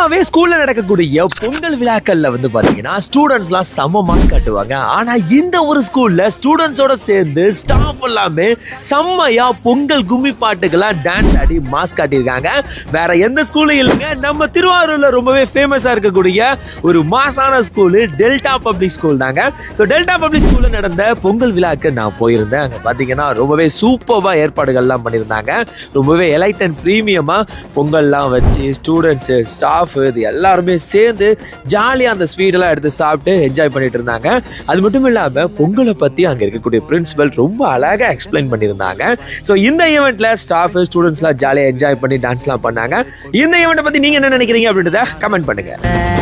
பொதுவாகவே ஸ்கூல்ல நடக்கக்கூடிய பொங்கல் விழாக்கள்ல வந்து பாத்தீங்கன்னா ஸ்டூடெண்ட்ஸ்லாம் செம்ம மாஸ் காட்டுவாங்க. ஆனா இந்த ஒரு ஸ்கூல்ல ஸ்டூடெண்ட்ஸோட சேர்ந்து ஸ்டாஃப் எல்லாமே செம்மையா பொங்கல் கும்மி பாட்டுக்கெல்லாம் டான்ஸ் ஆடி மாஸ் காட்டியிருக்காங்க. வேற எந்த ஸ்கூலும் இல்லைங்க, நம்ம திருவாரூர்ல ரொம்பவே ஃபேமஸா இருக்கக்கூடிய ஒரு மாசான ஸ்கூலு டெல்டா பப்ளிக் ஸ்கூல் தாங்க. ஸோ டெல்டா பப்ளிக் ஸ்கூல்ல நடந்த பொங்கல் விழாக்கு நான் போயிருந்தேன். அங்கே பார்த்தீங்கன்னா ரொம்பவே சூப்பராக ஏற்பாடுகள்லாம் பண்ணியிருந்தாங்க. ரொம்பவே எலைட் அண்ட் ப்ரீமியமாக பொங்கல்லாம் வச்சு ஸ்டூடெண்ட்ஸு ஸ்டாஃப் இது எல்லாருமே சேர்ந்து ஜாலியாக அந்த ஸ்வீட்டெல்லாம் எடுத்து சாப்பிட்டு என்ஜாய் பண்ணிட்டு இருந்தாங்க. அது மட்டும் இல்லாமல் பொங்கலை பற்றி அங்கே இருக்கக்கூடிய பிரின்சிபல் ரொம்ப அழகாக எக்ஸ்பிளைன் பண்ணியிருந்தாங்க. ஸோ இந்த ஈவெண்ட்டில் ஸ்டாஃப் ஸ்டூடெண்ட்ஸ்லாம் ஜாலியாக என்ஜாய் பண்ணி டான்ஸ்லாம் பண்ணாங்க. இந்த ஈவெண்ட்டை பற்றி நீங்கள் என்ன நினைக்கிறீங்க அப்படின்றத கமெண்ட் பண்ணுங்கள்.